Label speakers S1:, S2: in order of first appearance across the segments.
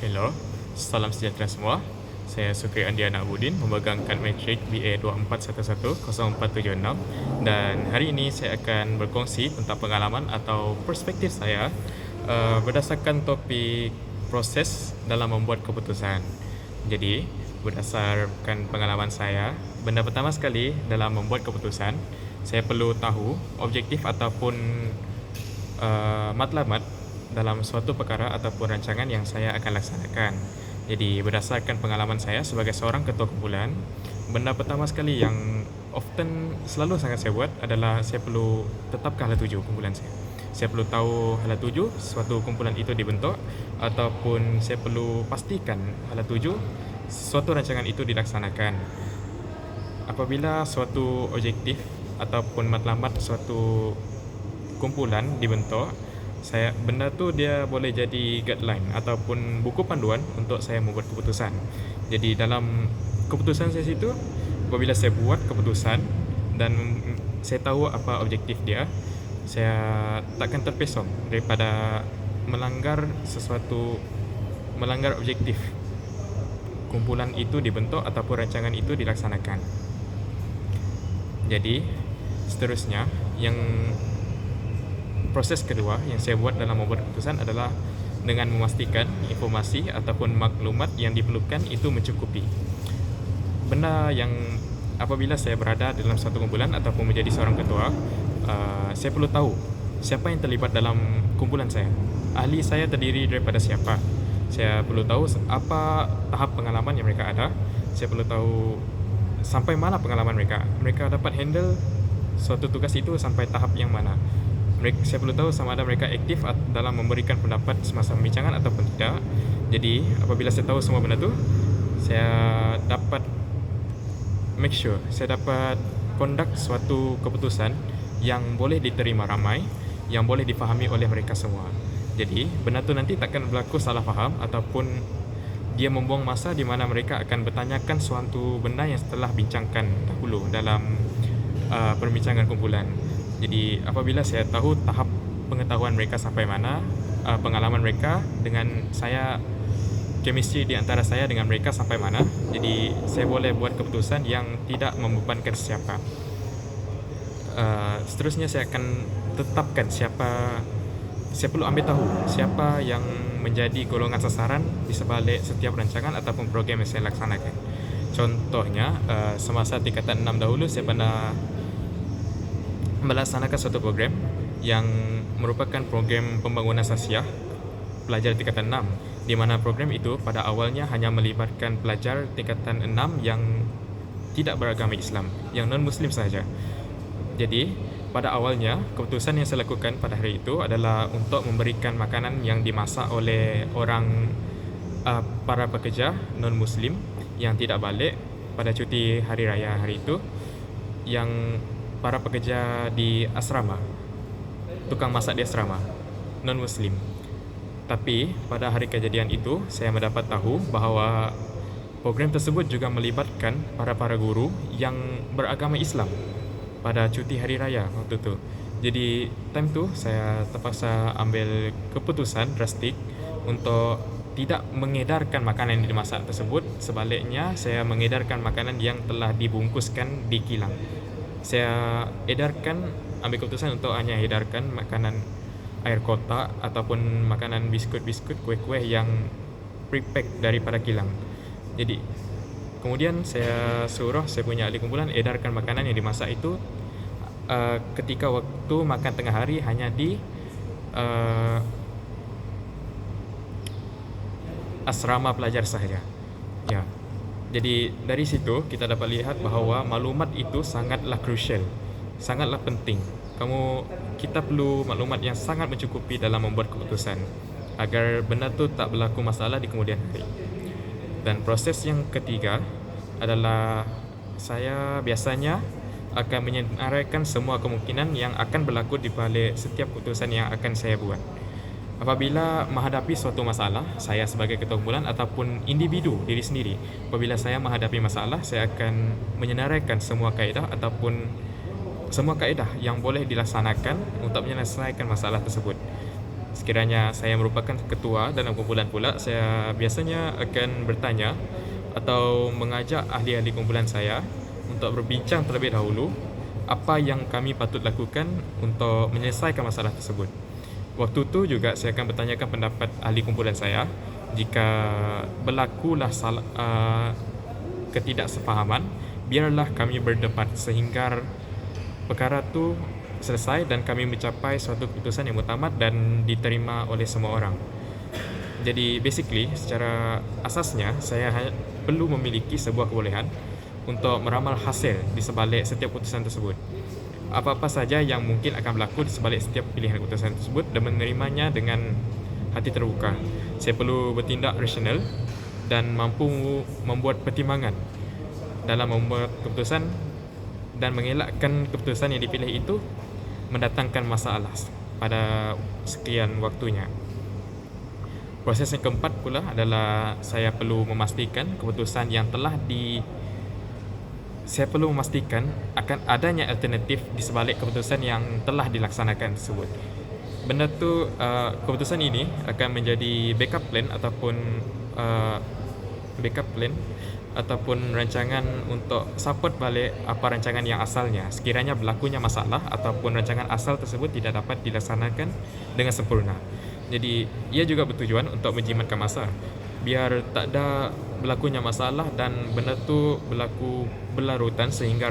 S1: Hello, salam sejahtera semua. Saya Sukri Andiana Abudin, memegangkan matrik BA 2411-0476, dan hari ini saya akan berkongsi tentang pengalaman atau perspektif saya berdasarkan topik proses dalam membuat keputusan. Jadi, berdasarkan pengalaman saya, benda pertama sekali dalam membuat keputusan, saya perlu tahu objektif ataupun matlamat dalam suatu perkara ataupun rancangan yang saya akan laksanakan. Jadi berdasarkan pengalaman saya sebagai seorang ketua kumpulan, benda pertama sekali yang often selalu sangat saya buat adalah saya perlu tetapkan hala tuju kumpulan saya. Saya perlu tahu hala tuju suatu kumpulan itu dibentuk, ataupun saya perlu pastikan hala tuju suatu rancangan itu dilaksanakan. Apabila suatu objektif ataupun matlamat suatu kumpulan dibentuk, benda tu dia boleh jadi guideline ataupun buku panduan untuk saya membuat keputusan. Jadi dalam keputusan saya situ, apabila saya buat keputusan dan saya tahu apa objektif dia, saya takkan terpesong daripada melanggar objektif kumpulan itu dibentuk ataupun rancangan itu dilaksanakan. Jadi seterusnya, proses kedua yang saya buat dalam membuat keputusan adalah dengan memastikan informasi ataupun maklumat yang diperlukan itu mencukupi. Benda yang apabila saya berada dalam satu kumpulan ataupun menjadi seorang ketua, saya perlu tahu siapa yang terlibat dalam kumpulan saya. Ahli saya terdiri daripada siapa. Saya perlu tahu apa tahap pengalaman yang mereka ada. Saya perlu tahu sampai mana pengalaman mereka. Mereka dapat handle suatu tugas itu sampai tahap yang mana. Saya perlu tahu sama ada mereka aktif dalam memberikan pendapat semasa pembincangan ataupun tidak. Jadi apabila saya tahu semua benda tu, saya dapat make sure saya dapat conduct suatu keputusan yang boleh diterima ramai, yang boleh difahami oleh mereka semua. Jadi benda tu nanti takkan berlaku salah faham ataupun dia membuang masa di mana mereka akan bertanyakan suatu benda yang setelah bincangkan dahulu dalam perbincangan kumpulan. Jadi apabila saya tahu tahap pengetahuan mereka sampai mana, pengalaman mereka dengan saya, chemistry di antara saya dengan mereka sampai mana, jadi saya boleh buat keputusan yang tidak membebankan siapa. Seterusnya saya akan tetapkan saya perlu ambil tahu siapa yang menjadi golongan sasaran di sebalik setiap rancangan ataupun program yang saya laksanakan. Contohnya, semasa tingkatan 6 dahulu saya pernah melaksanakan suatu program yang merupakan program pembangunan sasiah pelajar tingkatan 6, di mana program itu pada awalnya hanya melibatkan pelajar tingkatan 6 yang tidak beragama Islam, yang non-Muslim sahaja. Jadi pada awalnya keputusan yang saya lakukan pada hari itu adalah untuk memberikan makanan yang dimasak oleh para pekerja non-Muslim yang tidak balik pada cuti hari raya hari itu, yang para pekerja di asrama, tukang masak di asrama, non-Muslim. Tapi pada hari kejadian itu, saya mendapat tahu bahawa program tersebut juga melibatkan para guru yang beragama Islam pada cuti hari raya waktu itu. Jadi time tu saya terpaksa ambil keputusan drastik untuk tidak mengedarkan makanan yang dimasak tersebut. Sebaliknya, saya mengedarkan makanan yang telah dibungkuskan di kilang. Saya ambil keputusan untuk hanya edarkan makanan air kotak ataupun makanan biskut-biskut, kuih-kuih yang pre-pack daripada kilang. Jadi kemudian saya suruh saya punya ahli kumpulan edarkan makanan yang dimasak itu ketika waktu makan tengah hari hanya di asrama pelajar sahaja. Ya. Jadi dari situ kita dapat lihat bahawa maklumat itu sangatlah crucial, sangatlah penting. Kita perlu maklumat yang sangat mencukupi dalam membuat keputusan agar benda tu tak berlaku masalah di kemudian hari. Dan proses yang ketiga adalah saya biasanya akan menyenaraikan semua kemungkinan yang akan berlaku di balik setiap keputusan yang akan saya buat. Apabila menghadapi suatu masalah, saya sebagai ketua kumpulan ataupun individu diri sendiri, apabila saya menghadapi masalah, saya akan menyenaraikan semua kaedah ataupun semua kaedah yang boleh dilaksanakan untuk menyelesaikan masalah tersebut. Sekiranya saya merupakan ketua dalam kumpulan pula, saya biasanya akan bertanya atau mengajak ahli-ahli kumpulan saya untuk berbincang terlebih dahulu apa yang kami patut lakukan untuk menyelesaikan masalah tersebut. Waktu tu juga saya akan bertanyakan pendapat ahli kumpulan saya jika berlakulah ketidaksefahaman, biarlah kami berdebat sehingga perkara tu selesai dan kami mencapai suatu keputusan yang muktamad dan diterima oleh semua orang. Jadi basically secara asasnya saya perlu memiliki sebuah kebolehan untuk meramal hasil di sebalik setiap keputusan tersebut. Apa-apa saja yang mungkin akan berlaku di sebalik setiap pilihan keputusan tersebut dan menerimanya dengan hati terbuka. Saya perlu bertindak rasional dan mampu membuat pertimbangan dalam membuat keputusan dan mengelakkan keputusan yang dipilih itu mendatangkan masalah pada sekian waktunya. Proses yang keempat pula adalah saya perlu memastikan akan adanya alternatif di sebalik keputusan yang telah dilaksanakan tersebut. Benda tu keputusan ini akan menjadi backup plan ataupun rancangan untuk support balik apa rancangan yang asalnya sekiranya berlakunya masalah ataupun rancangan asal tersebut tidak dapat dilaksanakan dengan sempurna. Jadi ia juga bertujuan untuk menjimatkan masa biar tak ada berlakunya masalah dan benda tu berlaku berlarutan sehingga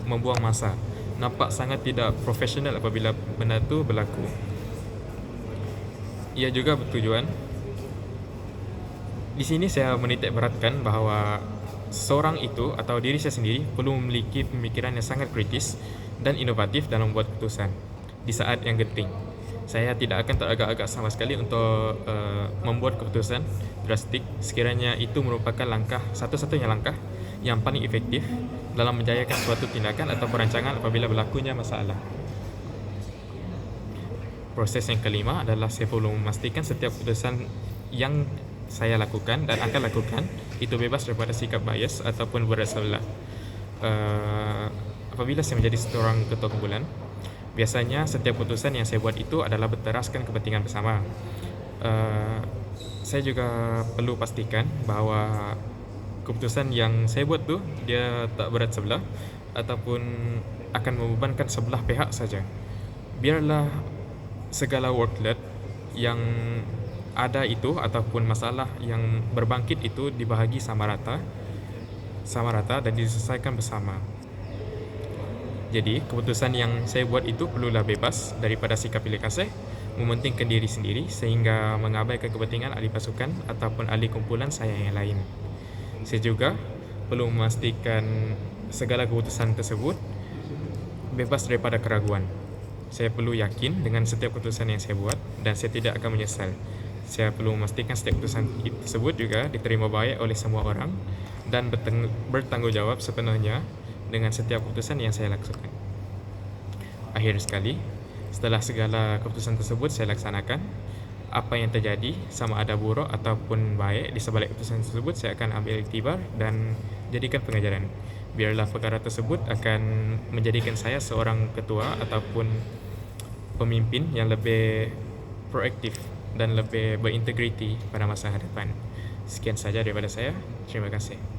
S1: membuang masa. Nampak sangat tidak profesional apabila benda tu berlaku. Ia juga bertujuan, di sini saya menitik beratkan bahawa seorang itu atau diri saya sendiri perlu memiliki pemikiran yang sangat kritis dan inovatif dalam membuat keputusan di saat yang genting. Saya tidak akan teragak-agak sama sekali untuk membuat keputusan drastik sekiranya itu merupakan satu-satunya langkah yang paling efektif dalam menjayakan suatu tindakan atau perancangan apabila berlakunya masalah. Proses yang kelima adalah saya perlu memastikan setiap keputusan yang saya lakukan dan akan lakukan itu bebas daripada sikap bias ataupun berat sebelah. Apabila saya menjadi seorang ketua kumpulan, biasanya setiap keputusan yang saya buat itu adalah berteraskan kepentingan bersama. Saya juga perlu pastikan bahawa keputusan yang saya buat tu dia tak berat sebelah ataupun akan membebankan sebelah pihak saja. Biarlah segala workload yang ada itu ataupun masalah yang berbangkit itu dibahagi sama rata dan diselesaikan bersama. Jadi keputusan yang saya buat itu perlulah bebas daripada sikap pilih kasih, mementingkan diri sendiri sehingga mengabaikan kepentingan ahli pasukan ataupun ahli kumpulan saya yang lain. Saya juga perlu memastikan segala keputusan tersebut bebas daripada keraguan. Saya perlu yakin dengan setiap keputusan yang saya buat dan saya tidak akan menyesal. Saya perlu memastikan setiap keputusan tersebut juga diterima baik oleh semua orang dan bertanggungjawab sepenuhnya dengan setiap keputusan yang saya lakukan. Akhir sekali, setelah segala keputusan tersebut saya laksanakan, apa yang terjadi sama ada buruk ataupun baik di sebalik keputusan tersebut saya akan ambil iktibar dan jadikan pengajaran. Biarlah perkara tersebut akan menjadikan saya seorang ketua ataupun pemimpin yang lebih proaktif dan lebih berintegriti pada masa hadapan. Sekian saja daripada saya. Terima kasih.